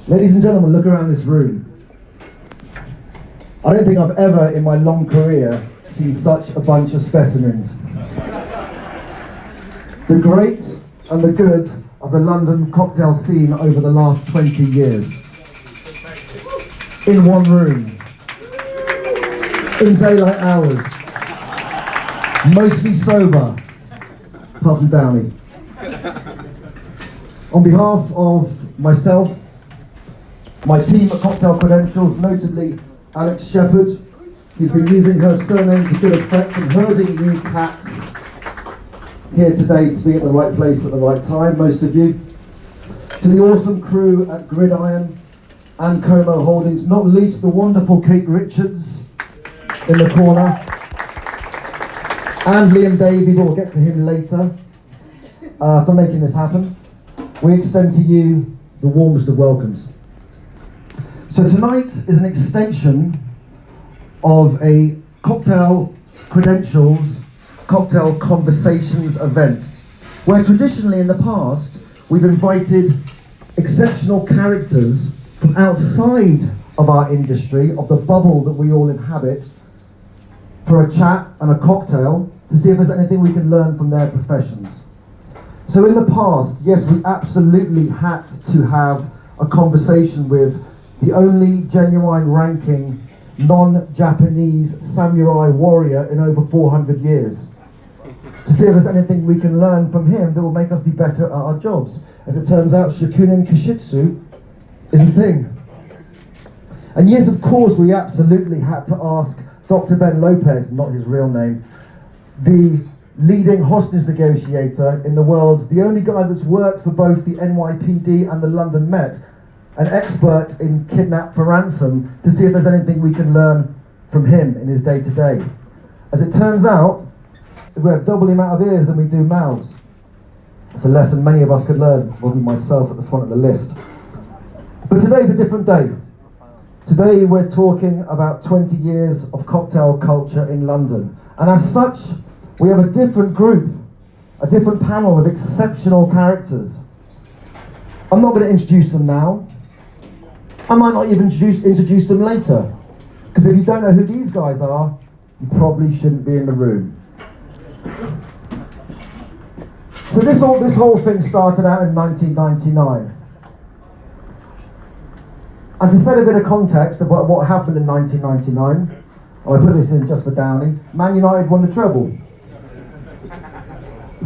Ladies and gentlemen, look around this room. I don't think I've ever in my long career seen such a bunch of specimens. The great and the good of the London cocktail scene over the last 20 years. In one room. In daylight hours. Mostly sober. Apart from Downey. On behalf of myself, my team at Cocktail Credentials, notably Alex Shepherd, who's been using her surname to good effect and herding you cats here today to be at the right place at the right time, most of you. To the awesome crew at Gridiron and Como Holdings, not least the wonderful Kate Richards in the corner, and Liam Davey, but we'll get to him later, for making this happen. We extend to you the warmest of welcomes. So tonight is an extension of a Cocktail Credentials, Cocktail Conversations event, where traditionally in the past we've invited exceptional characters from outside of our industry, of the bubble that we all inhabit, for a chat and a cocktail to see if there's anything we can learn from their professions. So in the past, yes, we absolutely had to have a conversation with the only genuine ranking non-Japanese samurai warrior in over 400 years. To see if there's anything we can learn from him that will make us be better at our jobs. As it turns out, Shokunin Kashitsu is a thing. And yes, of course, we absolutely had to ask Dr. Ben Lopez, not his real name, the leading hostage negotiator in the world, the only guy that's worked for both the NYPD and the London Met, an expert in kidnap for ransom, to see if there's anything we can learn from him in his day-to-day. As it turns out, we have double the amount of ears than we do mouths. It's a lesson many of us could learn, probably myself at the front of the list. But today's a different day. Today we're talking about 20 years of cocktail culture in London. And as such, we have a different group, a different panel of exceptional characters. I'm not going to introduce them now. I might not even introduce them later. Because if you don't know who these guys are, you probably shouldn't be in the room. So this whole thing started out in 1999. And to set a bit of context about what happened in 1999, I put this in just for Downey, Man United won the treble.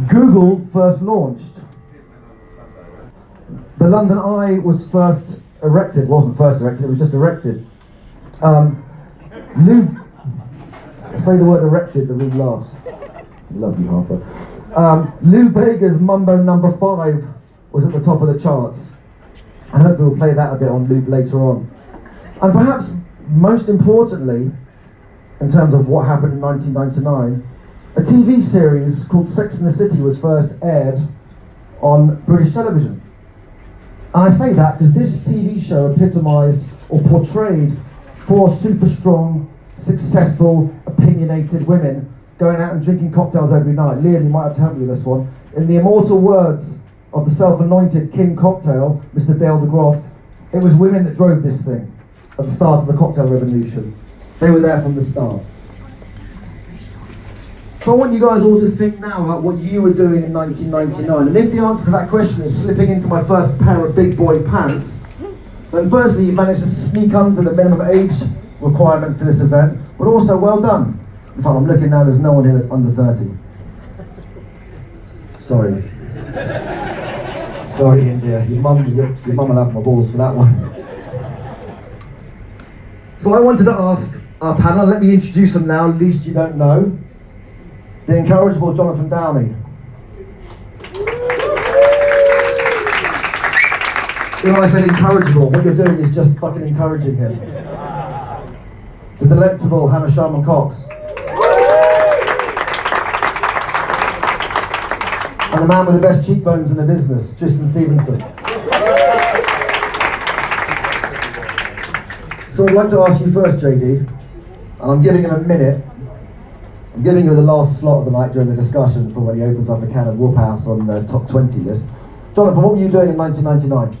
Google first launched. The London Eye was first erected, wasn't first erected, it was just erected. Say the word erected, the room laughs. Love you, Harper. Lou Bega's Mumbo No. 5 was at the top of the charts. I hope we'll play that a bit on loop later on. And perhaps most importantly, in terms of what happened in 1999, a TV series called Sex and the City was first aired on British television. And I say that because this TV show epitomised or portrayed 4 super strong, successful, opinionated women going out and drinking cocktails every night. Liam, you might have to help me with this one. In the immortal words of the self-anointed King Cocktail, Mr. Dale DeGroff, it was women that drove this thing at the start of the cocktail revolution. They were there from the start. So I want you guys all to think now about what you were doing in 1999. And if the answer to that question is slipping into my first pair of big boy pants, then firstly you managed to sneak under the minimum age requirement for this event, but also well done. In fact, I'm looking now, there's no one here that's under 30. Sorry. Sorry, India. Your mum will have my balls for that one. So I wanted to ask our panel, let me introduce them now, least you don't know. The incorrigible Jonathan Downey. You know, I said incorrigible, what you're doing is just fucking encouraging him. The delectable Hannah Sharman Cox. And the man with the best cheekbones in the business, Tristan Stevenson. So I'd like to ask you first, JD, and I'm giving him a minute. I'm giving you the last slot of the night during the discussion for when he opens up a can of Whoop House on the top 20 list. Jonathan, what were you doing in 1999?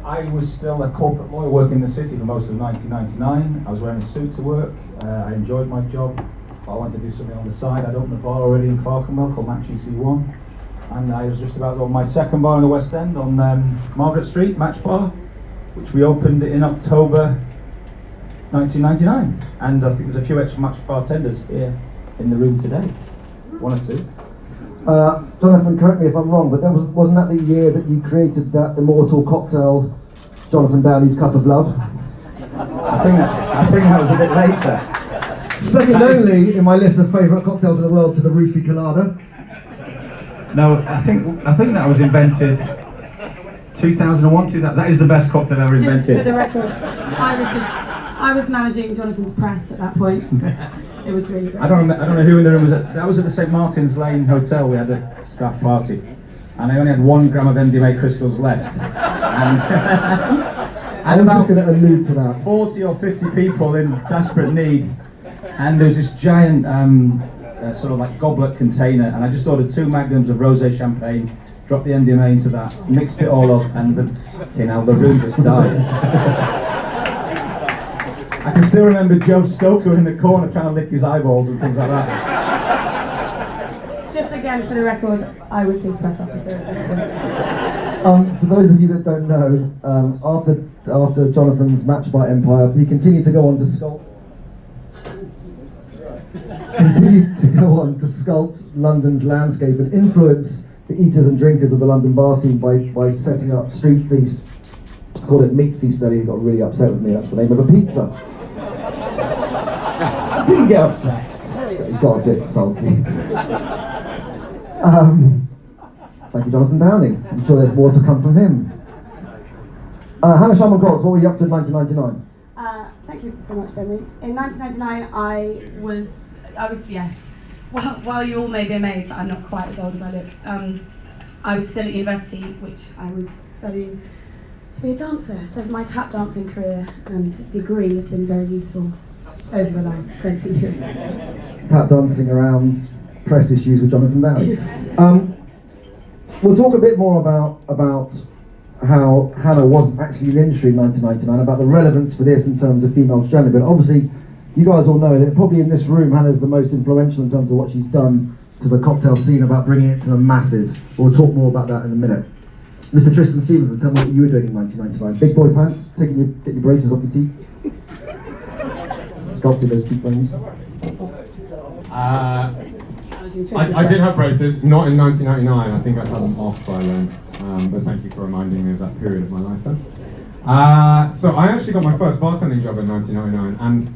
I was still a corporate lawyer working in the city for most of 1999. I was wearing a suit to work. I enjoyed my job. I wanted to do something on the side. I'd opened a bar already in Clerkenwell called Match EC1. And I was just about to open my second bar in the West End on Margaret Street, Match Bar, which we opened in October 1999. And I think there's a few extra Match bartenders here in the room today. One or two. Jonathan, correct me if I'm wrong, but wasn't that the year that you created that immortal cocktail, Jonathan Downey's Cup of Love? I think that was a bit later. Second only in my list of favourite cocktails in the world to the Roofie Colada. No, I think that was invented 2001. That is the best cocktail ever invented. Just for the record, I was managing Jonathan's press at that point. It was really great. I don't know who in the room was at. That was at the St Martin's Lane Hotel. We had a staff party, and I only had 1 gram of MDMA crystals left. And I'm just going to allude to that. 40 or 50 people in desperate need, and there was this giant sort of like goblet container, and I just ordered 2 magnums of rosé champagne, dropped the MDMA into that, mixed it all up, and the room just died. I can still remember Joe Stoker in the corner trying to lick his eyeballs and things like that. Just again, for the record, I was his press officer at this point. For those of you that don't know, after Jonathan's Match by Empire, he continued to go on to sculpt London's landscape and influence the eaters and drinkers of the London bar scene by setting up Street Feast. I called it Meat Feast earlier. He got really upset with me. That's the name of a pizza. I didn't get upset. He got a bit sulky. Thank you, Jonathan Downey. I'm sure there's more to come from him. Hannah Sharman Cox, what were you up to in 1999? Thank you so much, Ben Reed. In 1999, I was yes. Well, while you all may be amazed that I'm not quite as old as I look, I was still at university, which I was studying to be a dancer. So my tap dancing career and degree has been very useful over the last 20 years. Tap dancing around press issues with Jonathan Downey. We'll talk a bit more about how Hannah wasn't actually in the industry in 1999, about the relevance for this in terms of female journey. But obviously, you guys all know that probably in this room, Hannah's the most influential in terms of what she's done to the cocktail scene, about bringing it to the masses. We'll talk more about that in a minute. Mr. Tristan Stevens, tell me what you were doing in 1999. Big boy pants, get your braces off your teeth. Sculpted those cheekbones. I did have braces, not in 1999. I think I had them off by then. But thank you for reminding me of that period of my life then. So I actually got my first bartending job in 1999, and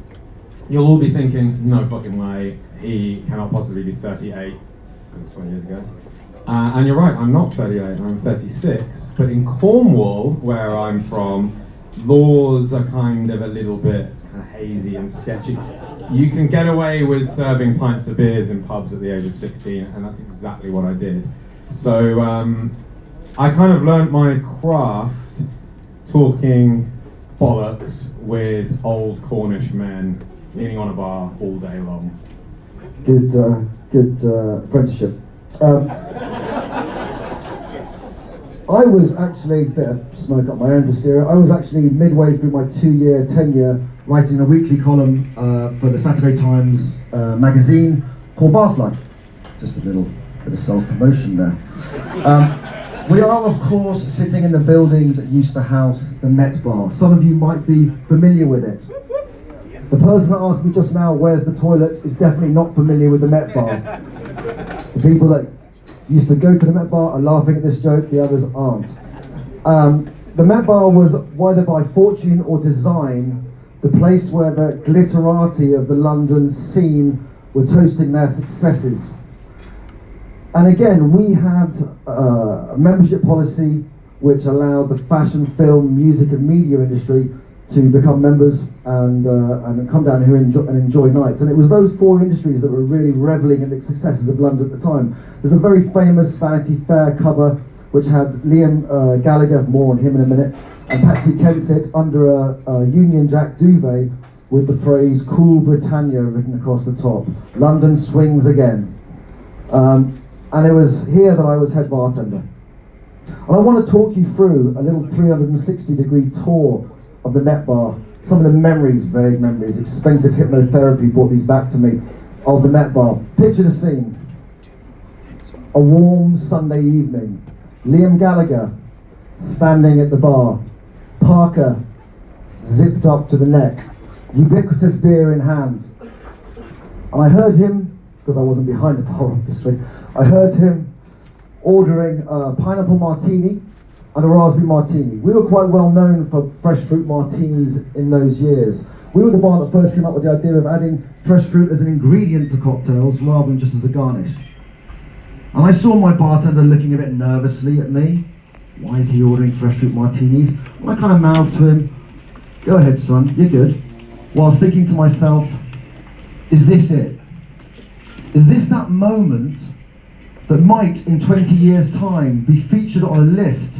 you'll all be thinking, no fucking way, he cannot possibly be 38, because it's 20 years ago. And you're right, I'm not 38, I'm 36. But in Cornwall, where I'm from, laws are kind of a little bit kind of hazy and sketchy. You can get away with serving pints of beers in pubs at the age of 16, and that's exactly what I did. So I kind of learnt my craft talking bollocks with old Cornish men leaning on a bar all day long. Good apprenticeship. I was actually, bit of smoke up my own hysteria, I was actually midway through my 2-year tenure writing a weekly column for the Saturday Times magazine called Bathlight. Just a little bit of self-promotion there. We are, of course, sitting in the building that used to house the Met Bar. Some of you might be familiar with it. The person that asked me just now, where's the toilets, is definitely not familiar with the Met Bar. The people that used to go to the Met Bar are laughing at this joke, the others aren't. The Met Bar was, whether by fortune or design, the place where the glitterati of the London scene were toasting their successes. And again, we had a membership policy which allowed the fashion, film, music and media industry to become members and come down here and enjoy nights. And it was those 4 industries that were really revelling in the successes of London at the time. There's a very famous Vanity Fair cover which had Liam Gallagher, more on him in a minute, and Patsy Kensit under a Union Jack duvet with the phrase "Cool Britannia" written across the top. London swings again. And it was here that I was head bartender. And I want to talk you through a little 360-degree tour of the Met Bar. Some of the memories, vague memories, expensive hypnotherapy brought these back to me, of the Met Bar. Picture the scene. A warm Sunday evening. Liam Gallagher standing at the bar. Parker zipped up to the neck. Ubiquitous beer in hand. And I heard him, because I wasn't behind the bar obviously, I heard him ordering a pineapple martini and a raspberry martini. We were quite well known for fresh fruit martinis in those years. We were the bar that first came up with the idea of adding fresh fruit as an ingredient to cocktails rather than just as a garnish. And I saw my bartender looking a bit nervously at me. Why is he ordering fresh fruit martinis? And I kind of mouthed to him, "Go ahead son, you're good." Whilst thinking to myself, is this it? Is this that moment that might, in 20 years' time, be featured on a list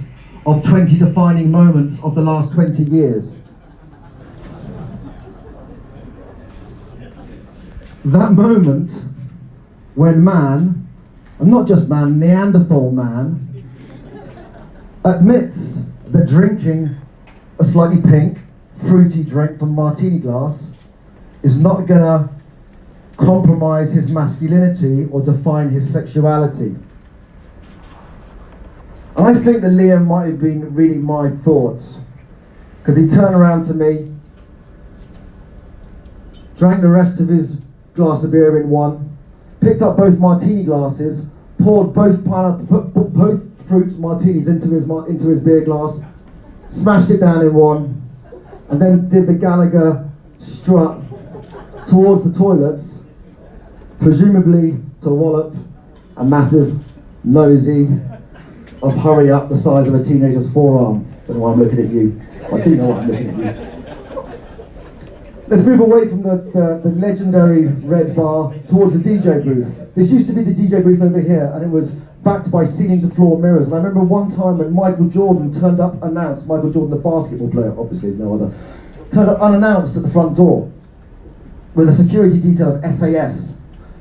of 20 defining moments of the last 20 years? That moment when man, and not just man, Neanderthal man, admits that drinking a slightly pink, fruity drink from a martini glass is not gonna compromise his masculinity or define his sexuality. And I think that Liam might have been reading my thoughts, because he turned around to me, drank the rest of his glass of beer in one, picked up both martini glasses, poured both both fruit martinis into his beer glass, smashed it down in one, and then did the Gallagher strut towards the toilets, presumably to wallop a massive nosy of hurry up the size of a teenager's forearm. Don't know why I'm looking at you. I do know why I'm looking at you. Let's move away from the legendary red bar towards the DJ booth. This used to be the DJ booth over here, and it was backed by ceiling-to-floor mirrors. And I remember one time when Michael Jordan turned up unannounced, Michael Jordan, the basketball player, obviously there's no other, turned up unannounced at the front door with a security detail of SAS.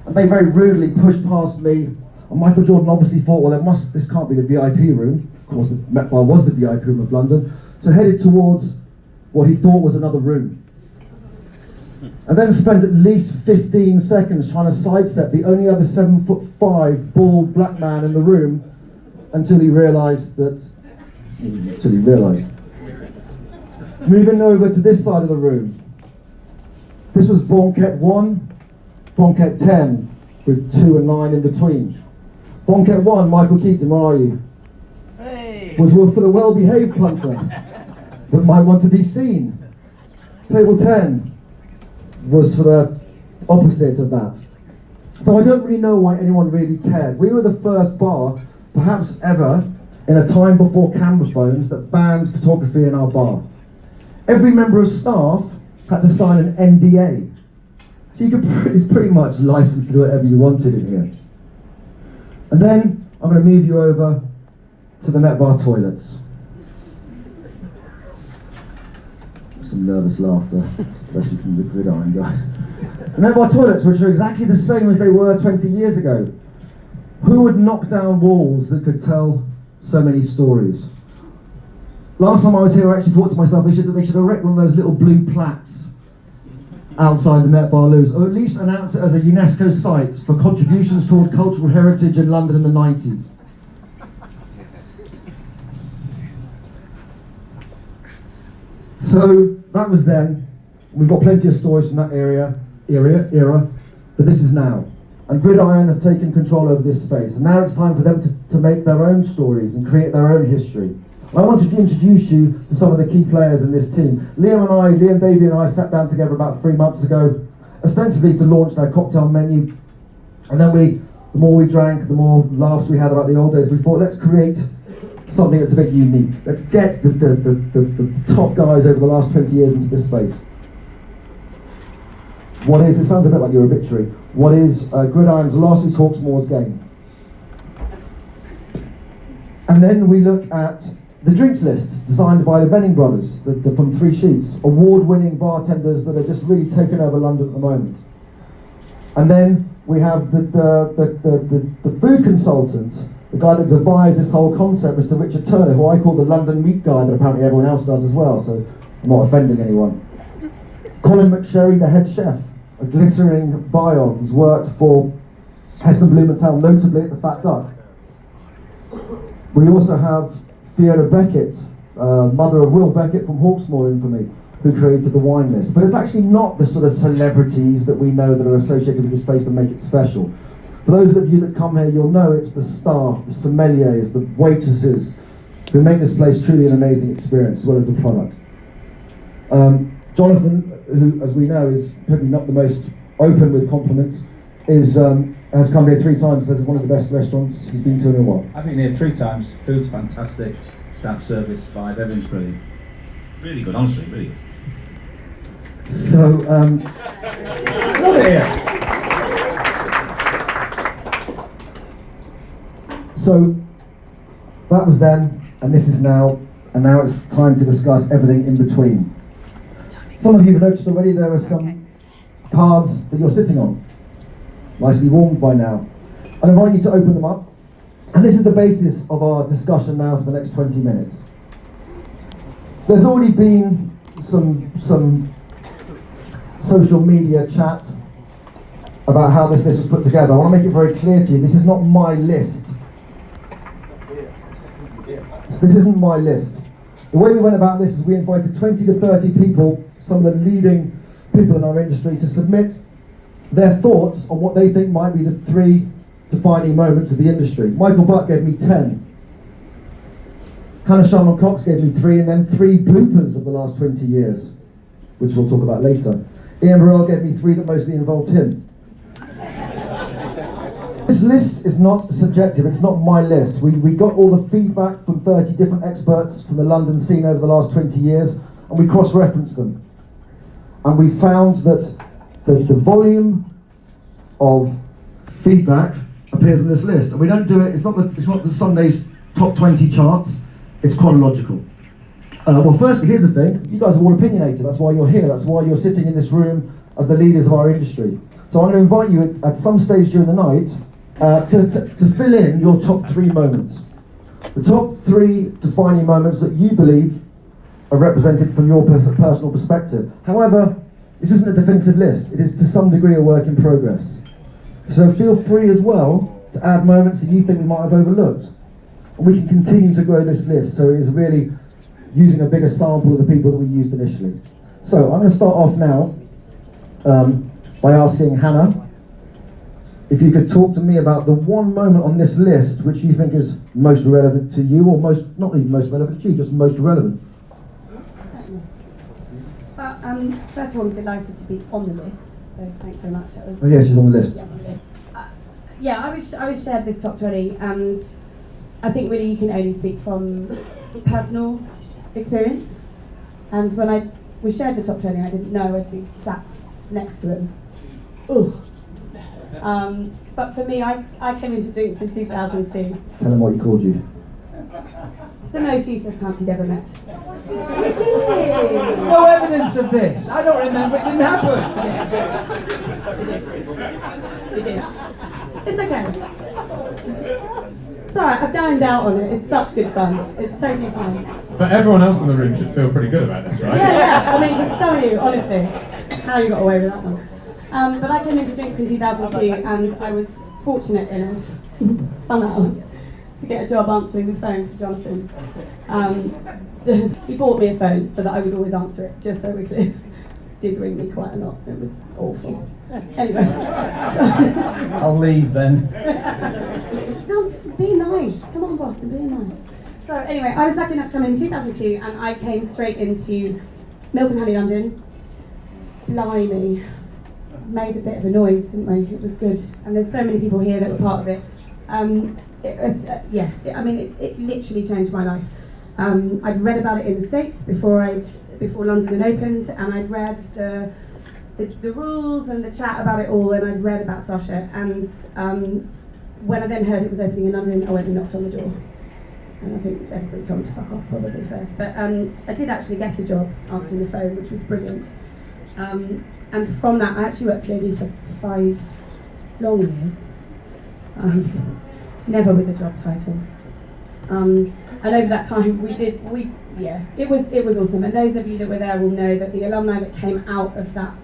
And they very rudely pushed past me, and Michael Jordan obviously thought, well, this can't be the VIP room. Of course, the Met Bar was the VIP room of London, so headed towards what he thought was another room. And then spent at least 15 seconds trying to sidestep the only other 7'5" bald black man in the room until he realised. Moving over to this side of the room. This was Banquet 1, Banquet 10, with 2 and 9 in between. Banquet 1, Michael Keaton, where are you? Hey. Was for the well-behaved punter that might want to be seen. Table 10 was for the opposite of that. Though I don't really know why anyone really cared. We were the first bar, perhaps ever, in a time before camera phones, that banned photography in our bar. Every member of staff had to sign an NDA. So it's pretty much licensed to do whatever you wanted in here. And then I'm going to move you over to the Met Bar toilets. Some nervous laughter, especially from the gridiron guys. The Met Bar toilets, which are exactly the same as they were 20 years ago. Who would knock down walls that could tell so many stories? Last time I was here, I actually thought to myself, they should erect one of those little blue plaques outside the Met Bar loos, or at least announce it as a UNESCO site for contributions toward cultural heritage in London in the 90s. So that was then. We've got plenty of stories from that era, but this is now. And Gridiron have taken control over this space, and now it's time for them to make their own stories and create their own history. I wanted to introduce you to some of the key players in this team. Liam Davey and I sat down together about 3 months ago, ostensibly to launch their cocktail menu. And then the more we drank, the more laughs we had about the old days. We thought, let's create something that's a bit unique. Let's get the top guys over the last 20 years into this space. It sounds a bit like your obituary. What is Gridiron's last is Hawksmoor's game? And then we look at the drinks list, designed by the Benning brothers, from 3 Sheets, award-winning bartenders that are just really taking over London at the moment. And then we have the food consultant The guy that devised this whole concept, Mr. Richard Turner, who I call the London meat guy, but apparently everyone else does as well, so I'm not offending anyone. Colin McSherry, the head chef, a glittering biog. He's worked for Heston Blumenthal, notably at the Fat Duck. We also have Fiona Beckett, mother of Will Beckett from Hawksmoor infamy, who created the wine list. But it's actually not the sort of celebrities that we know that are associated with this place that make it special. For those of you that come here, you'll know it's the staff, the sommeliers, the waitresses, who make this place truly an amazing experience, as well as the product. Jonathan, who, as we know, is probably not the most open with compliments, has come here 3 times and says it's one of the best restaurants he's been to in a while. I've been here 3 times. Food's fantastic. Staff service 5. Everything's brilliant. Really good, honestly, really good. So, Love it here. So that was then, and this is now, and now it's time to discuss everything in between. Some of you have noticed already there are some cards that you're sitting on, nicely warmed by now. I invite you to open them up, and this is the basis of our discussion now for the next 20 minutes. There's already been some social media chat about how this list was put together. I want to make it very clear to you, this is not my list. This isn't my list. The way we went about this is we invited 20 to 30 people, some of the leading people in our industry, to submit their thoughts on what they think might be the 3 defining moments of the industry. Michael Butt gave me 10. Hannah Sharman Cox gave me 3, and then 3 bloopers of the last 20 years, which we'll talk about later. Ian Burrell gave me 3 that mostly involved him. This list is not subjective, it's not my list. We got all the feedback from 30 different experts from the London scene over the last 20 years, and we cross-referenced them. And we found that the volume of feedback appears on this list. And we don't do it, it's not the Sunday's top 20 charts, it's chronological. Well, firstly, here's the thing, you guys are all opinionated, that's why you're here, that's why you're sitting in this room as the leaders of our industry. So I'm going to invite you at some stage during the night to fill in your top 3 moments. The top 3 defining moments that you believe are represented from your personal perspective. However, this isn't a definitive list, it is to some degree a work in progress. So feel free as well to add moments that you think we might have overlooked. And we can continue to grow this list, so it is really using a bigger sample of the people that we used initially. So I'm going to start off now by asking Hannah if you could talk to me about the one moment on this list which you think is most relevant to you, or most, not even most relevant to you, just most relevant. First of all, I'm delighted to be on the list, so thanks very much. That was, Oh yeah, she's on the list. Yeah, I was shared this top 20, and I think really you can only speak from personal experience. And when I was shared the top 20, I didn't know I'd be sat next to him. Ugh. But for me, I came into drinks in 2002. Tell him what he called you. The most useless cunt he'd ever met. It There's no evidence of this. I don't remember. It didn't happen. It did. It's okay. It's alright, I've dined out on it. It's such good fun. It's totally fine. But everyone else in the room should feel pretty good about this, right? Yeah. I mean, some of you, honestly, how you got away with that one. But I came into drinks in 2002, and I was fortunate enough, somehow, to get a job answering the phone for Jonathan. He bought me a phone so that I would always answer it, just so we clear. Did ring me quite a lot. It was awful. Anyway. I'll leave then. No, be nice. Come on, Boston, be nice. So anyway, I was lucky enough to come in 2002, and I came straight into Milk and Honey London. Blimey. Made a bit of a noise, didn't we? It was good. And there's so many people here that were part of it. It was, it literally changed my life. I'd read about it in the States before London had opened, and I'd read the rules and the chat about it all, and I'd read about Sasha. And when I then heard it was opening in London, I went and knocked on the door. And I think everybody told me to fuck off probably first. But I did actually get a job answering the phone, which was brilliant. And from that, I actually worked for JD for 5 long years. never with a job title. And over that time, it was awesome. And those of you that were there will know that the alumni that came out of that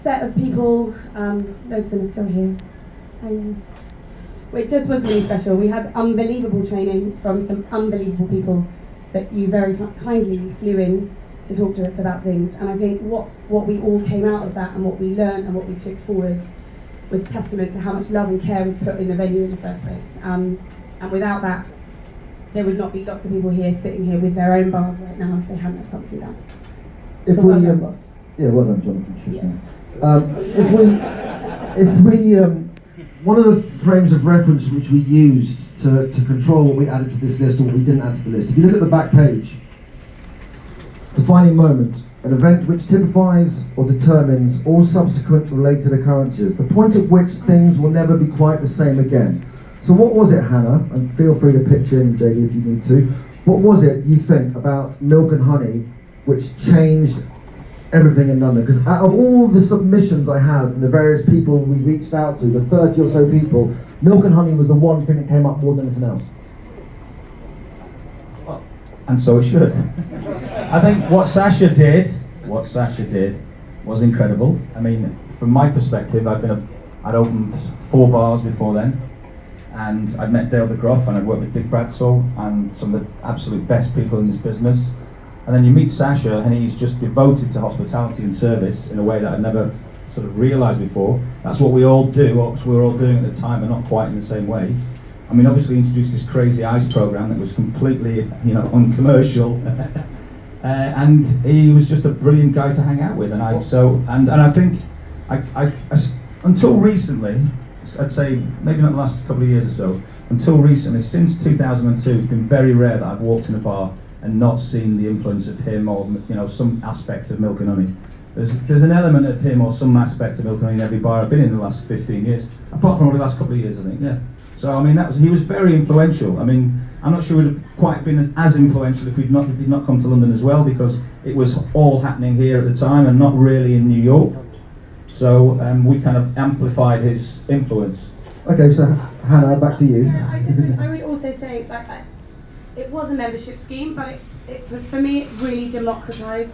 set of people, those of them are still here. It just was really special. We had unbelievable training from some unbelievable people that you very kindly flew in to talk to us about things. And I think what we all came out of that and what we learned and what we took forward was testament to how much love and care was put in the venue in the first place. And without that, there would not be lots of people here sitting here with their own bars right now if they hadn't come to that. If So we, well done, boss. yeah, well done, Jonathan. One of the frames of reference which we used to control what we added to this list or what we didn't add to the list, if you look at the back page, defining moment, an event which typifies or determines all subsequent related occurrences, the point at which things will never be quite the same again. So what was it, Hannah, and feel free to pitch in, JD, if you need to, what was it you think about Milk and Honey which changed everything in London? Because out of all the submissions I had from the various people we reached out to, the 30 or so people, Milk and Honey was the one thing that came up more than anything else. And so it should. I think what Sasha did was incredible. I mean, from my perspective, I'd opened 4 bars before then, and I'd met Dale DeGroff and I'd worked with Dick Bradshaw and some of the absolute best people in this business. And then you meet Sasha and he's just devoted to hospitality and service in a way that I'd never sort of realised before. That's what we all do, what we were all doing at the time, but not quite in the same way. I mean, obviously he introduced this crazy ice program that was completely, uncommercial, and he was just a brilliant guy to hang out with. And I think until recently, I'd say maybe not the last couple of years or so, until recently, since 2002, it's been very rare that I've walked in a bar and not seen the influence of him or some aspect of Milk and Honey. There's an element of him or some aspect of Milk and Honey in every bar I've been in the last 15 years, apart from the last couple of years, I think. Yeah. So I mean, he was very influential. I mean, I'm not sure we'd have quite been as influential if he'd not come to London as well, because it was all happening here at the time and not really in New York. So we kind of amplified his influence. Okay, so Hannah, back to you. Yeah, I would also say it was a membership scheme, but for me it really democratised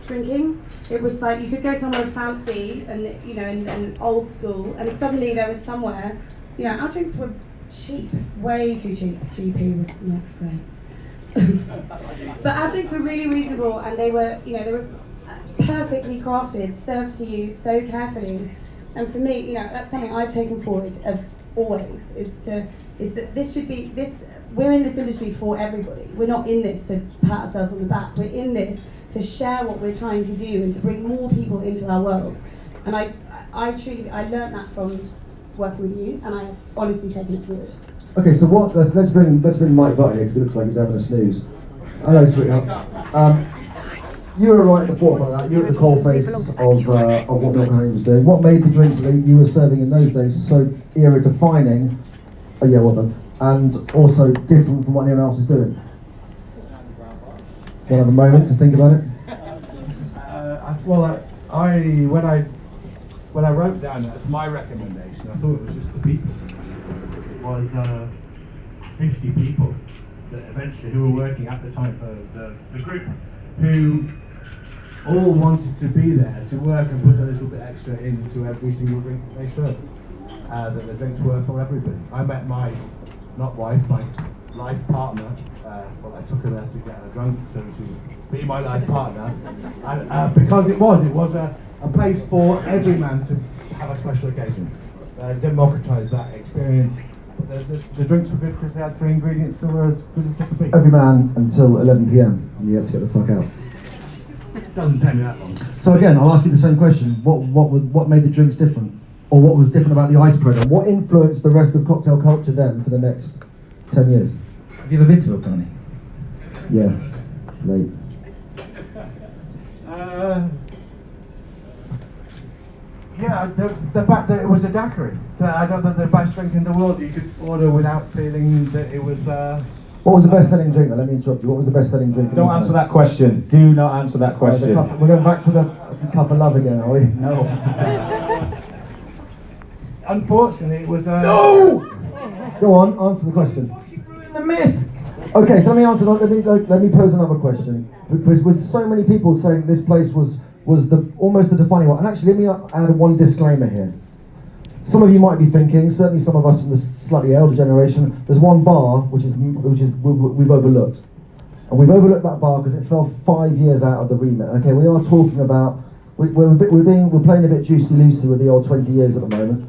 drinking. It was like you could go somewhere fancy and old school, and suddenly there was somewhere. Our drinks were cheap, way too cheap. GP was not great. But our drinks were really reasonable, and they were perfectly crafted, served to you so carefully. And for me, that's something I've taken forward as always, is that this should be this. We're in this industry for everybody. We're not in this to pat ourselves on the back. We're in this to share what we're trying to do and to bring more people into our world. And I learned that from working with you, and I have honestly taken it forward. Okay, so let's bring Mike Butt here, because it looks like he's having a snooze. Hello, sweetheart. You were right at the forefront of that. You were at the coalface of what Milk and Honey was doing. What made the drinks that you were serving in those days so era-defining? Oh yeah, well done. And also different from what anyone else is doing. Want to have a moment to think about it? When I wrote down as my recommendation, I thought it was just the people. It was 50 people who were working at the time for the group, who all wanted to be there to work and put a little bit extra into every single drink that they served. That the drinks were for everybody. I met my life partner. I took her there to get her drunk so she would be my life partner. And because it was a place for every man to have a special occasion. Democratise that experience. The drinks were good because they had 3 ingredients that were as good as they could be. Every man until 11 p.m. and you had to get the fuck out. It doesn't take me that long. So again, I'll ask you the same question. What made the drinks different? Or what was different about the ice program? What influenced the rest of cocktail culture then for the next 10 years? Have you ever been to Milk and Honey? Yeah, late. Yeah, the fact that it was a daiquiri. I don't know the best drink in the world you could order without feeling that it was. What was the best-selling drink? Let me interrupt you. What was the best-selling drink? Don't answer that question. Do not answer that question. We're going back to the cup of love again, are we? No. Unfortunately, it was. No! Go on, answer the question. The myth. Okay, so let me answer. Let me pose another question. Because with so many people saying this place was almost the defining one, and actually let me add one disclaimer here. Some of you might be thinking, certainly some of us in the slightly elder generation, there's one bar which we've overlooked, and we've overlooked that bar because it fell 5 years out of the remit. Okay, we are talking about we're playing a bit juicy loosey with the old 20 years at the moment.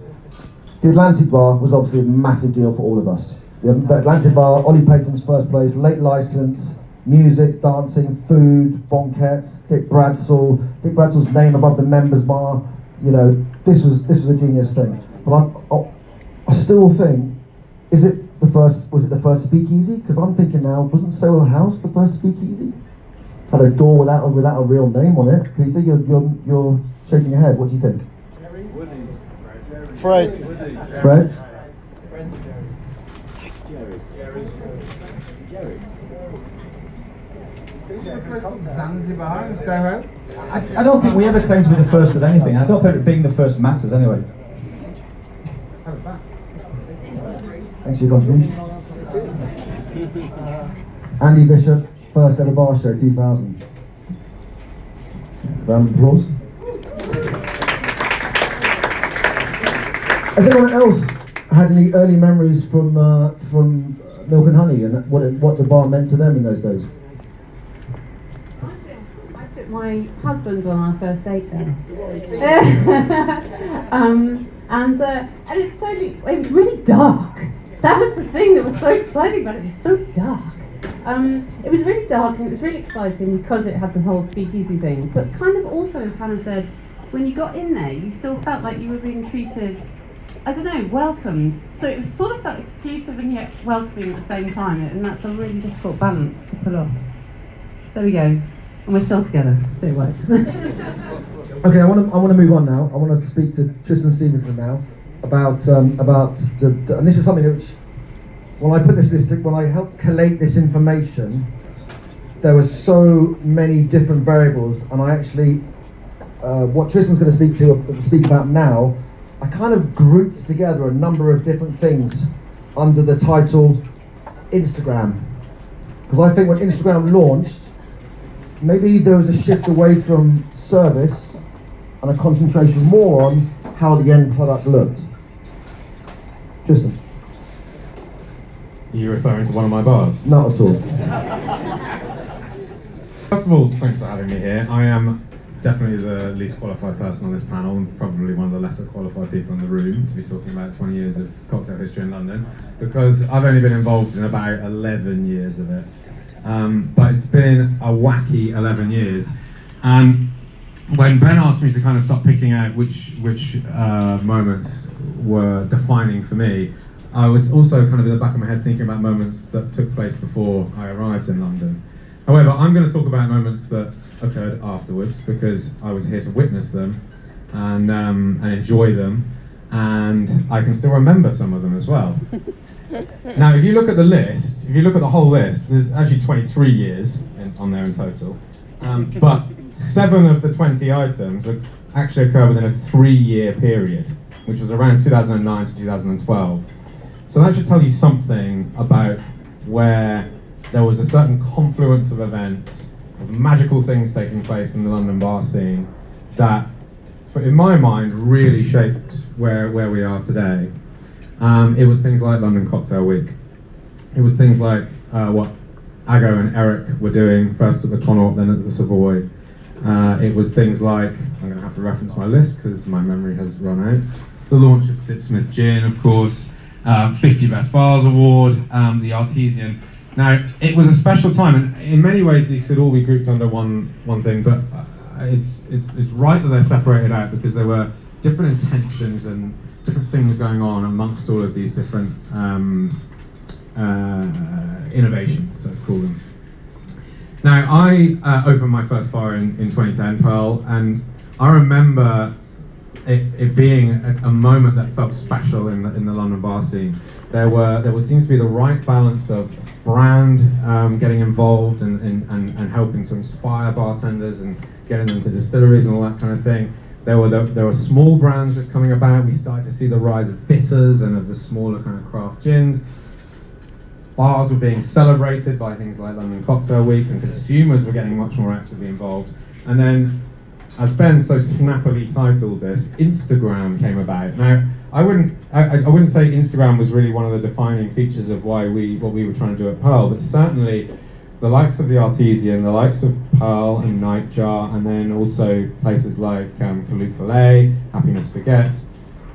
The Atlantic Bar was obviously a massive deal for all of us. The Atlantic Bar, Ollie Payton's first place, late license, music, dancing, food, banquettes, Dick Bradsell's name above the members bar. You know, this was a genius thing. But I still think, was it the first speakeasy? Because I'm thinking now, wasn't Soho House the first speakeasy? Had a door without a real name on it. Peter, you're shaking your head. What do you think? Fred. Fred? Zanzibar and Soho. I don't think we ever claim to be the first of anything. I don't think being the first matters anyway. Thanks for your contribution. Andy Bishop, first ever bar show, 2000. Round of applause. Has anyone else had any early memories from Milk and Honey and what the bar meant to them in those days? I took my husband on our first date there. And it was really dark. That was the thing that was so exciting about it. It was so dark. It was really dark and it was really exciting because it had the whole speakeasy thing. But kind of also, as Hannah said, when you got in there, you still felt like you were being treated, I don't know, welcomed. So it was sort of felt exclusive and yet welcoming at the same time. And that's a really difficult balance to pull off. So there we go. And we're still together, so it works. Okay, I want to move on now. I want to speak to Tristan Stevenson now about the and this is something which, when I put this list, when I helped collate this information, there were so many different variables, and I actually, what Tristan's going to speak about now, I kind of grouped together a number of different things under the title Instagram, because I think when Instagram launched, maybe there was a shift away from service and a concentration more on how the end product looked. Tristan. Are you referring to one of my bars? Not at all. First of all, thanks for having me here. I am definitely the least qualified person on this panel and probably one of the lesser qualified people in the room to be talking about 20 years of cocktail history in London, because I've only been involved in about 11 years of it. But it's been a wacky 11 years. And when Ben asked me to kind of start picking out which moments were defining for me, I was also kind of in the back of my head thinking about moments that took place before I arrived in London. However, I'm going to talk about moments that occurred afterwards because I was here to witness them and enjoy them, and I can still remember some of them as well. Now, if you look at the list, if you look at the whole list, there's actually 23 years on there in total, but 7 of the 20 items actually occur within a 3-year period, which was around 2009 to 2012. So that should tell you something about where there was a certain confluence of events, of magical things taking place in the London bar scene that, in my mind, really shaped where we are today. It was things like London Cocktail Week. It was things like what Ago and Eric were doing, first at the Connaught, then at the Savoy. It was things like, I'm going to have to reference my list because my memory has run out, the launch of Sipsmith Gin, of course, 50 Best Bars Award, the Artesian. Now, it was a special time, and in many ways these should all be grouped under one thing, but it's right that they're separated out because there were different intentions and different things going on amongst all of these different innovations, let's call them. Now, I opened my first bar in 2010, Pearl, and I remember it being a moment that felt special in the London bar scene. There seems to be the right balance of brand getting involved and helping to inspire bartenders and getting them to distilleries and all that kind of thing, There were small brands just coming about. We started to see the rise of bitters and of the smaller kind of craft gins. Bars were being celebrated by things like London Cocktail Week, and consumers were getting much more actively involved. And then, as Ben so snappily titled this, Instagram came about. Now, I wouldn't say Instagram was really one of the defining features of what we were trying to do at Pearl, but certainly the likes of the Artesian, the likes of Pearl and Nightjar, and then also places like Kalu Calais, Happiness Forgets,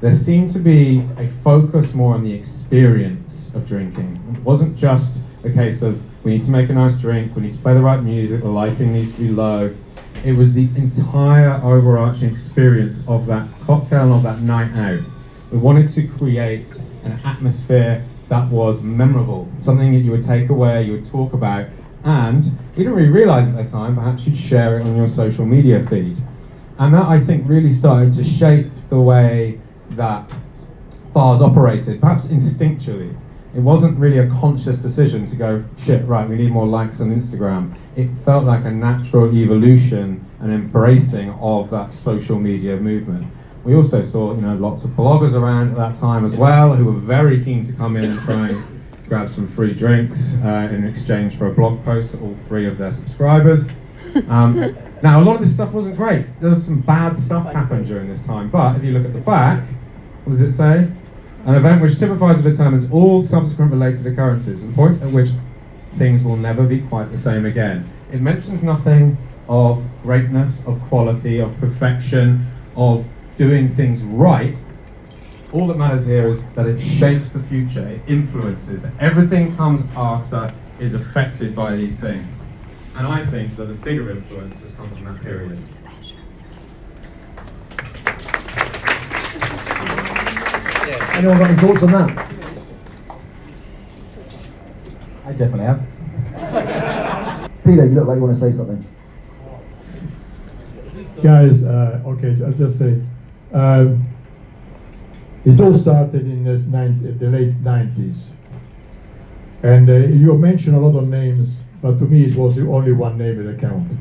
there seemed to be a focus more on the experience of drinking. It wasn't just a case of we need to make a nice drink, we need to play the right music, the lighting needs to be low. It was the entire overarching experience of that cocktail and of that night out. We wanted to create an atmosphere that was memorable, something that you would take away, you would talk about, and we didn't really realise at the time, perhaps you'd share it on your social media feed. And that, I think, really started to shape the way that bars operated, perhaps instinctually. It wasn't really a conscious decision to go, shit, right, we need more likes on Instagram. It felt like a natural evolution and embracing of that social media movement. We also saw, lots of bloggers around at that time as well, who were very keen to come in and try and grab some free drinks in exchange for a blog post to all 3 of their subscribers. Now, a lot of this stuff wasn't great. There was some bad stuff happened during this time, but if you look at the back, what does it say? An event which typifies and determines all subsequent related occurrences and points at which things will never be quite the same again. It mentions nothing of greatness, of quality, of perfection, of doing things right. All that matters here is that it shapes the future, it influences, that everything comes after is affected by these things. And I think that the bigger influence has come from that period. Anyone got any thoughts on that? I definitely have. Peter, you look like you want to say something. Guys, okay, I'll just say, it all started in the late 90s. And you mentioned a lot of names, but to me it was the only one name that counted.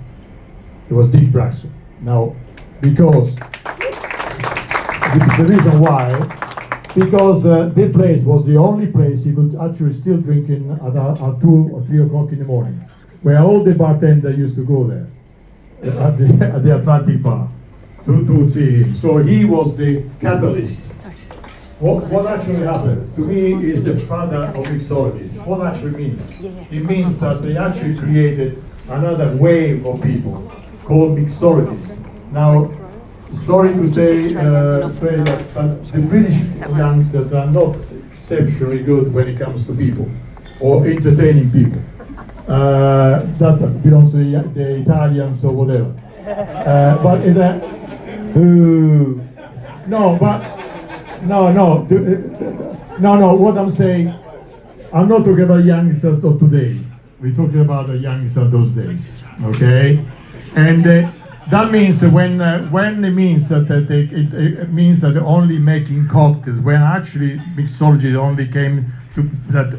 It was Dick Braxton. Now, because, the reason why, because that place was the only place you could actually still drink in at 2 or 3 o'clock in the morning, where all the bartenders used to go there at the Atlantic Bar to see him. So he was the catalyst. What actually happened to me is the father of mixologies. What actually means? It means that they actually created another wave of people called mixologies. Now, sorry to say that, but the British youngsters are not exceptionally good when it comes to people or entertaining people. That belongs to the Italians or whatever. But no. What I'm saying, I'm not talking about youngsters of today. We're talking about the youngsters of those days. Okay, and. That means when it means that it means that they're only making cocktails, when actually mixology only came to that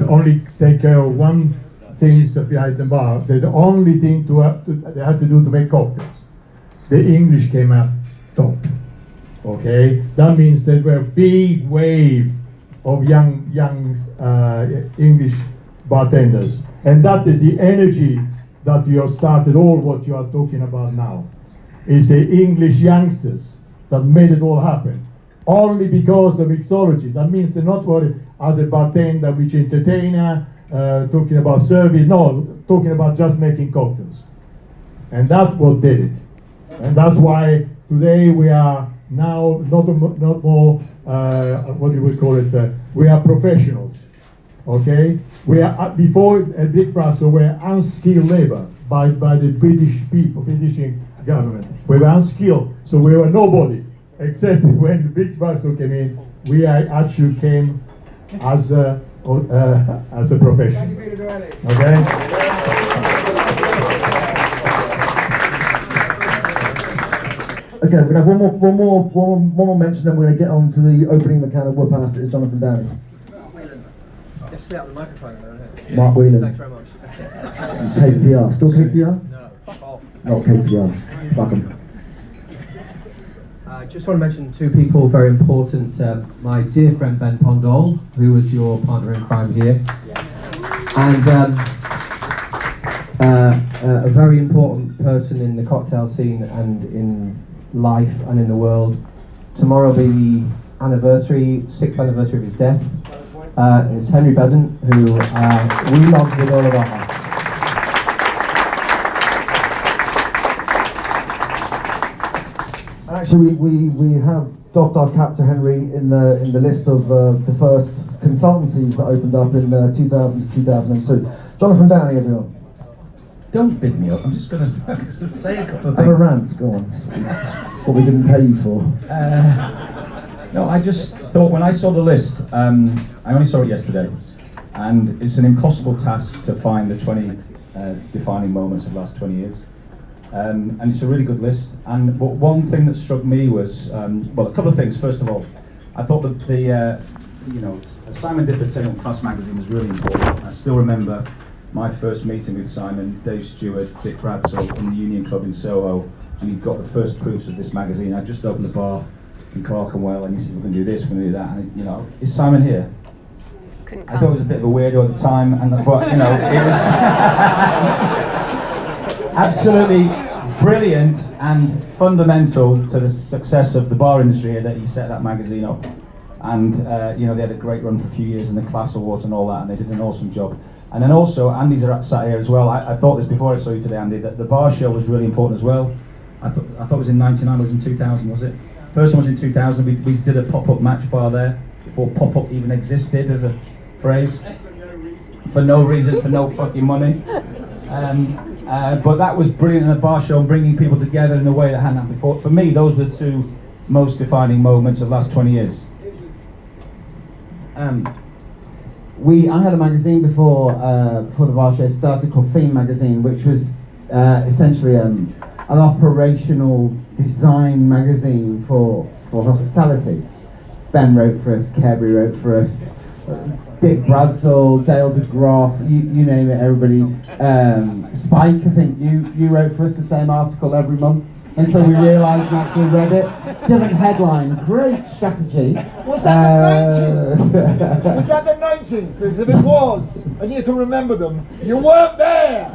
only take care of one thing behind the bar. The only thing they had to do to make cocktails. The English came up top. Okay, that means there were a big wave of young English bartenders, and that is the energy that you have started all what you are talking about now. Is the English youngsters that made it all happen. Only because of mixology. That means they're not worried as a bartender, which entertainer, talking about service, no, talking about just making cocktails. And that's what did it. And that's why today we are now not more, what do we call it, we are professionals. Okay, we are before Big Brother were unskilled labor by the British people, British government. We were unskilled, so we were nobody. Except when the Big Brother came in, we actually came as a profession. Okay. Okay, we're gonna have one more mention, then we're gonna get on to the opening the can of whoop ass that is Jonathan Downey. Just sit up the microphone there. Mark Whelan. Thanks very much. KPR. Still KPR? No, fuck off. Not KPR. Fuck 'em. I just want to mention two people very important. My dear friend Ben Pondol, who was your partner in crime here, and a very important person in the cocktail scene and in life and in the world. Tomorrow will be the anniversary, 6th anniversary of his death. It's Henry Besant, who we love with all of our hearts. Actually, we have doffed our cap to Henry in the list of the first consultancies that opened up in 2000 to 2002. Jonathan Downey, everyone. Don't bid me up. I'm just going to say a couple of Have a things. rant, go on. What we didn't pay you for. No, I just thought when I saw the list, I only saw it yesterday, and it's an impossible task to find the 20 defining moments of the last 20 years. And it's a really good list. But one thing that struck me was, well, a couple of things. First of all, I thought that Simon Difford's saying on Class magazine was really important. I still remember my first meeting with Simon, Dave Stewart, Dick Bradshaw in the Union Club in Soho, and he got the first proofs of this magazine. I just opened the bar in Clerkenwell, and he said, "We're going to do this, we're going to do that." And is Simon here? I thought it was a bit of a weirdo at the time, but it was absolutely brilliant and fundamental to the success of the bar industry that he set that magazine up. And they had a great run for a few years in the Class Awards and all that, and they did an awesome job. And then also, Andy's sat here as well. I thought this before I saw you today, Andy, that the bar show was really important as well. I thought it was in '99, it was in 2000, was it? First one was in 2000. We did a pop-up match bar there before pop-up even existed as a phrase. For no reason, for no fucking money. But that was brilliant in a bar show and bringing people together in a way that hadn't happened before. For me, those were the two most defining moments of the last 20 years. I had a magazine before the bar show started called Theme Magazine, which was essentially an operational design magazine for hospitality. Ben wrote for us, Kerby wrote for us, Dick Bradshaw, Dale DeGroff, you name it, everybody. Spike, I think you wrote for us the same article every month until we realised and actually read it. Different headline, great strategy. Was that the 19th? Was that the 19th? Because if it was, and you can remember them, you weren't there!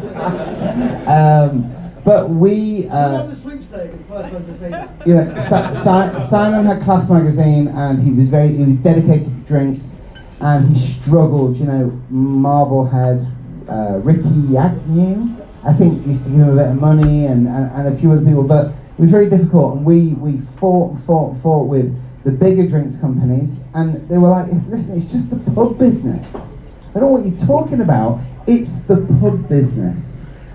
But we... you won the sweepstake, the first one to say that. Simon had Class magazine, and he was dedicated to drinks, and he struggled, Marblehead, Ricky Agnew, I think, used to give him a bit of money, and a few other people, but it was very difficult, and we fought with the bigger drinks companies, and they were like, listen, it's just a pub business. I don't know what you're talking about. It's the pub business.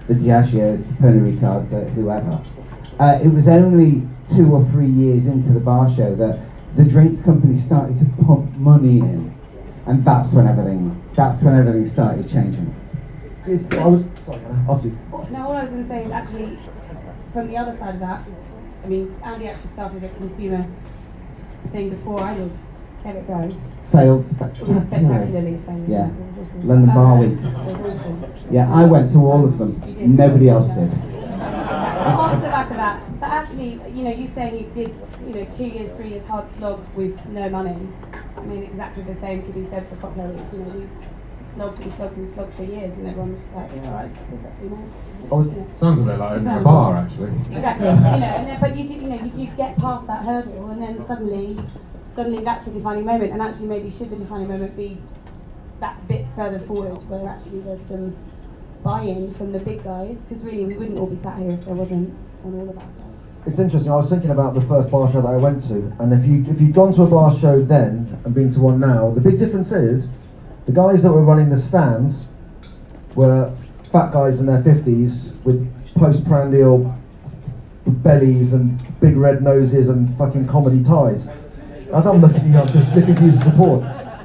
The Diageos, the Pernod Ricards, whoever. It was only 2 or 3 years into the bar show that the drinks company started to pump money in, and that's when everything started changing. All I was going to say is actually, from the other side of that, I mean, Andy actually started a consumer thing before I did. Let it go. Failed Spectacularly. Yeah. London Bar Week. Yeah, I went to all of them. Nobody else did. Off the back of that, but actually, you saying you did, 2 years, 3 years hard slog with no money. I mean, exactly the same could be said for Cocktail Week. We slogged for years, and everyone was just like, all right, there's actually more. Sounds a bit like opening a bar, actually. Exactly. But you do get past that hurdle, and then suddenly that's the defining moment. And actually, maybe should the defining moment be that bit further forward, where actually there's some buy-in from the big guys? Because really, we wouldn't all be sat here if there wasn't on all of that stuff. It's interesting. I was thinking about the first bar show that I went to, and if you'd gone to a bar show then and been to one now, the big difference is the guys that were running the stands were fat guys in their 50s with postprandial bellies and big red noses and fucking comedy ties. I'm looking at you, I'm just looking for you to support.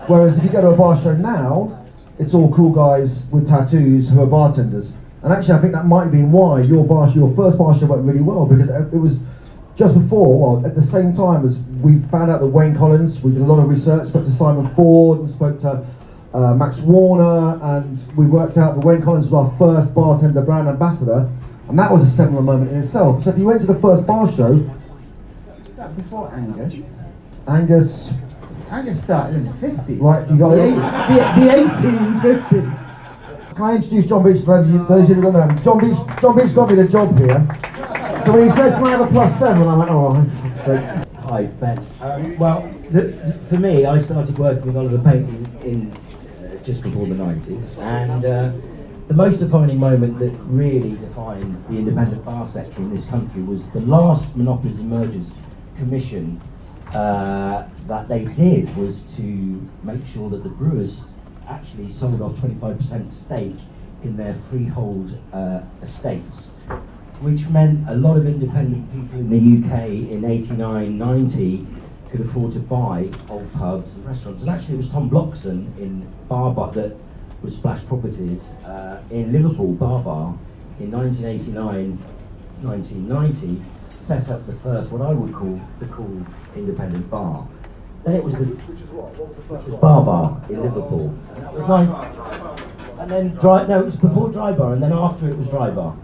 Whereas if you go to a bar show now, it's all cool guys with tattoos who are bartenders. And actually, I think that might have been why your first bar show went really well, because it was just before, well, at the same time as we found out that Wayne Collins, we did a lot of research, spoke to Simon Ford, we spoke to Max Warner, and we worked out that Wayne Collins was our first bartender brand ambassador, and that was a seminal moment in itself. So if you went to the first bar show, Was that before Angus? Angus, Angus started in the 50s. right, you got the, it. the 1850s. Can I introduce John Beach to those of you who don't know him? John Beach got me the job here. So when he said, can I have a +7, I went, all right. So, Hi, Ben. Well, for me, I started working with Oliver Payton in just before the 90s, and the most defining moment that really defined the independent bar sector in this country was the last Monopolies and Mergers Commission that they did was to make sure that the brewers actually sold off 25% stake in their freehold estates, which meant a lot of independent people in the UK in 89, 90 could afford to buy old pubs and restaurants. And actually it was Tom Bloxham in Bar that was Splash Properties in Liverpool, Bar in 1989, 1990, set up the first, what I would call the cool independent bar. Then it was the, which was Bar in Liverpool. And that was and then it was before Dry Bar, and then after it was Dry Bar,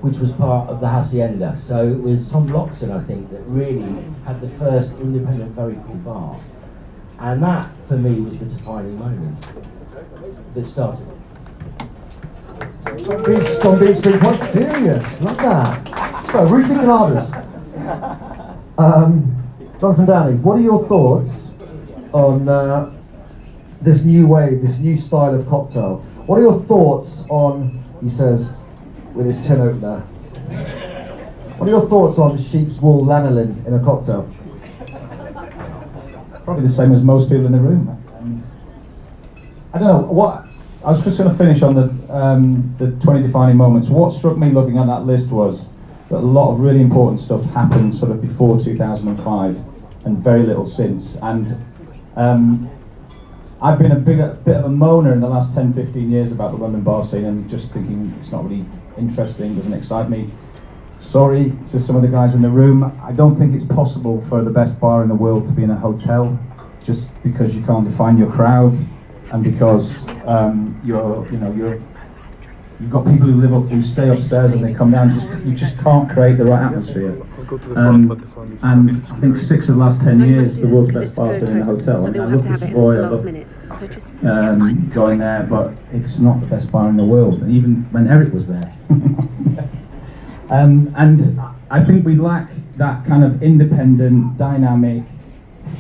which was part of the Hacienda. So it was Tom Bloxham, I think, that really had the first independent, very cool bar. And that, for me, was the defining moment that started it. John Beach being quite serious. Love that. So, roofing larders. Jonathan Downey, what are your thoughts on this new wave, this new style of cocktail? What are your thoughts on, he says, with his tin opener, what are your thoughts on sheep's wool lanolin in a cocktail? Probably the same as most people in the room. I don't know what. I was just going to finish on the 20 defining moments. What struck me looking at that list was that a lot of really important stuff happened sort of before 2005, and very little since. And I've been a bit of a moaner in the last 10, 15 years about the London bar scene, and just thinking it's not really interesting, doesn't excite me. Sorry to some of the guys in the room, I don't think it's possible for the best bar in the world to be in a hotel, just because you can't define your crowd, and because you've got people who stay upstairs and they come down. You just can't create the right atmosphere. And I think 6 of the last 10 years, the world's best bar's been in a hotel. And I love the Savoy, I love going there, but it's not the best bar in the world. And even when Eric was there. And I think we lack that kind of independent, dynamic,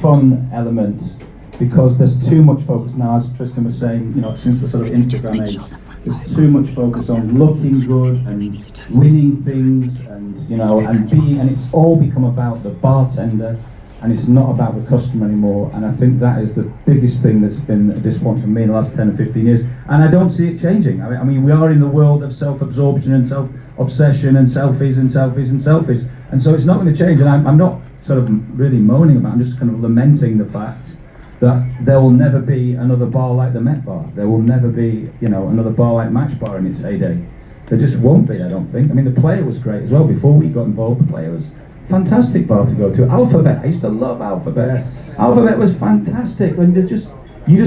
fun element, because there's too much focus now, as Tristan was saying, since the sort of Instagram age, there's too much focus on looking good and winning things, and and it's all become about the bartender, and it's not about the customer anymore. And I think that is the biggest thing that's been a disappointment for me in the last 10 or 15 years, and I don't see it changing. I mean, we are in the world of self-absorption and self-obsession and selfies and selfies and selfies, and so it's not going to change. And I'm not sort of really moaning about it, I'm just kind of lamenting the fact that there will never be another bar like the Met Bar. There will never be, another bar like Match Bar in its heyday. There just won't be, I don't think. I mean, the Player was great as well. Before we got involved, the Player was a fantastic bar to go to. Alphabet, I used to love Alphabet. Yes. Alphabet was fantastic. When you just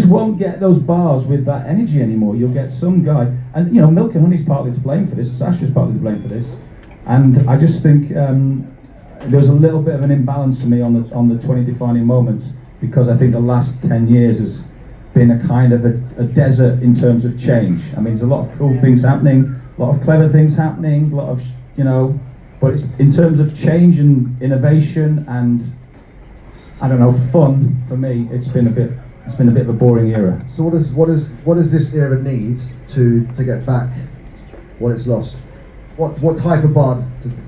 won't get those bars with that energy anymore. You'll get some guy, and Milk and Honey's partly to blame for this. Sasha's partly to blame for this. And I just think there's a little bit of an imbalance for me on the 20 defining moments, because I think the last 10 years has been a kind of a desert in terms of change. I mean, there's a lot of cool things happening, a lot of clever things happening, a lot of, but it's in terms of change and innovation and, I don't know, fun, for me, it's been a bit of a boring era. So what does this era need to get back what it's lost? What type of bar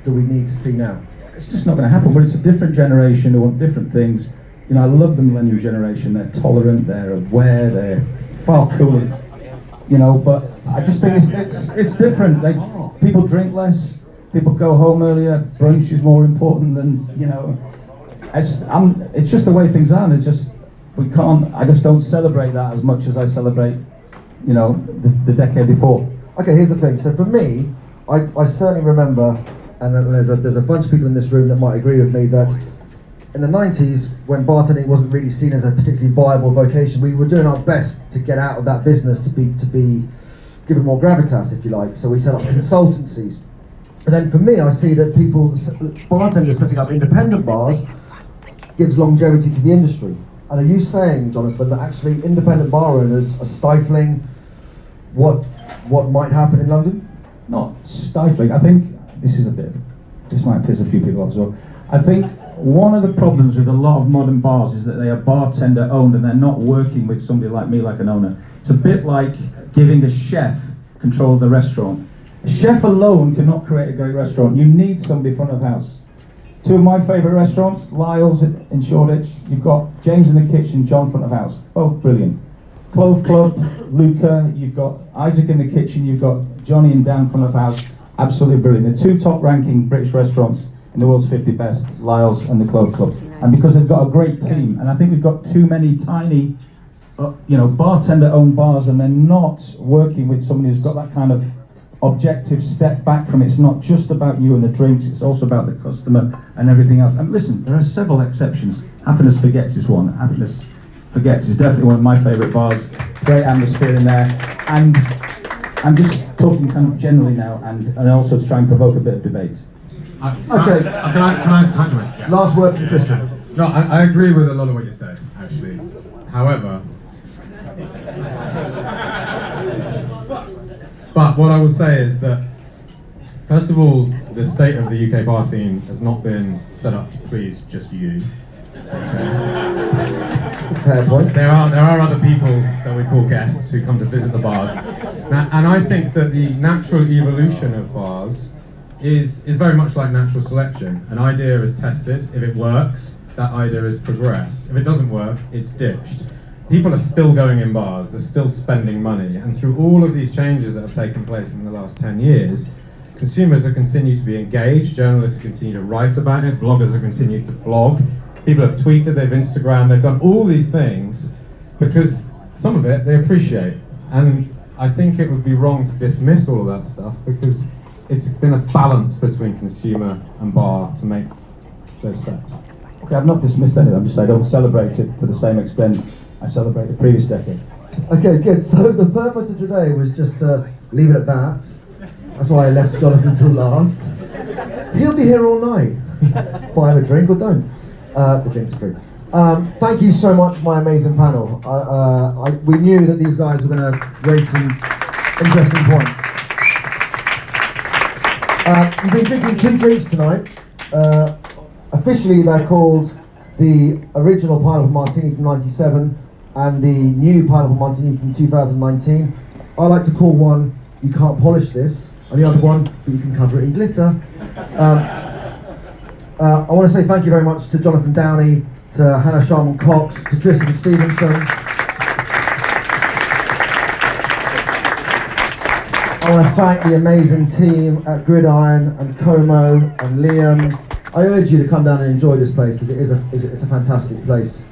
do we need to see now? It's just not going to happen, but it's a different generation who want different things. I love the millennial generation. They're tolerant, they're aware, they're far cooler. But I just think it's different. People drink less, people go home earlier. Brunch is more important than It's just the way things are. And it's just I just don't celebrate that as much as I celebrate, the decade before. Okay, here's the thing. So for me, I certainly remember, and there's a bunch of people in this room that might agree with me, that in the 90s, when bartending wasn't really seen as a particularly viable vocation, we were doing our best to get out of that business, to be given more gravitas, if you like. So we set up consultancies. And then for me, I see that bartenders setting up independent bars gives longevity to the industry. And are you saying, Jonathan, that actually independent bar owners are stifling what might happen in London? Not stifling. I think this might piss a few people off as well. I think one of the problems with a lot of modern bars is that they are bartender owned and they're not working with somebody like me, like an owner. It's a bit like giving a chef control of the restaurant. A chef alone cannot create a great restaurant. You need somebody front of house. Two of my favourite restaurants, Lyle's in Shoreditch. You've got James in the kitchen, John front of house. Both brilliant. Clove Club, Luca, you've got Isaac in the kitchen, you've got Johnny and Dan front of house. Absolutely brilliant. The two top ranking British restaurants in the world's 50 best, Lyle's and the Clove Club. And because they've got a great team, and I think we've got too many tiny, bartender-owned bars, and they're not working with somebody who's got that kind of objective step back from it. It's not just about you and the drinks, it's also about the customer and everything else. And listen, there are several exceptions. Happiness Forgets is one. Happiness Forgets is definitely one of my favourite bars. Great atmosphere in there. And I'm just talking kind of generally now, and also to try and provoke a bit of debate. Okay. Can I yeah. Last word from Tristan. No, I agree with a lot of what you said, actually. However, but what I will say is that, first of all, the state of the UK bar scene has not been set up to please just you. Fair point. There are other people that we call guests who come to visit the bars, and I think that the natural evolution of bars is very much like natural selection. An idea is tested. If it works, that idea is progressed. If it doesn't work, it's ditched. People are still going in bars, they're still spending money, and through all of these changes that have taken place in the last 10 years, consumers have continued to be engaged, journalists continue to write about it, bloggers have continued to blog, people have tweeted, they've Instagrammed, they've done all these things because some of it they appreciate. And I think it would be wrong to dismiss all of that stuff because it's been a balance between consumer and bar to make those steps. Okay, I've not dismissed anything, I'm just saying I don't celebrate it to the same extent I celebrate the previous decade. Okay, good. So the purpose of today was just to leave it at that. That's why I left Jonathan till last. He'll be here all night. Buy him a drink or don't. The drink's free. Thank you so much, my amazing panel. We knew that these guys were going to raise some interesting points. You've been drinking 2 drinks tonight. Officially, they're called the original Pineapple Martini from '97 and the new Pineapple Martini from 2019. I like to call one "You Can't Polish This," and the other one "But You Can Cover It in Glitter." I want to say thank you very much to Jonathan Downey, to Hannah Sharman Cox, to Tristan Stevenson. I want to thank the amazing team at Gridiron and Como and Liam. I urge you to come down and enjoy this place because it's a fantastic place.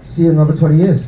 See you in another 20 years.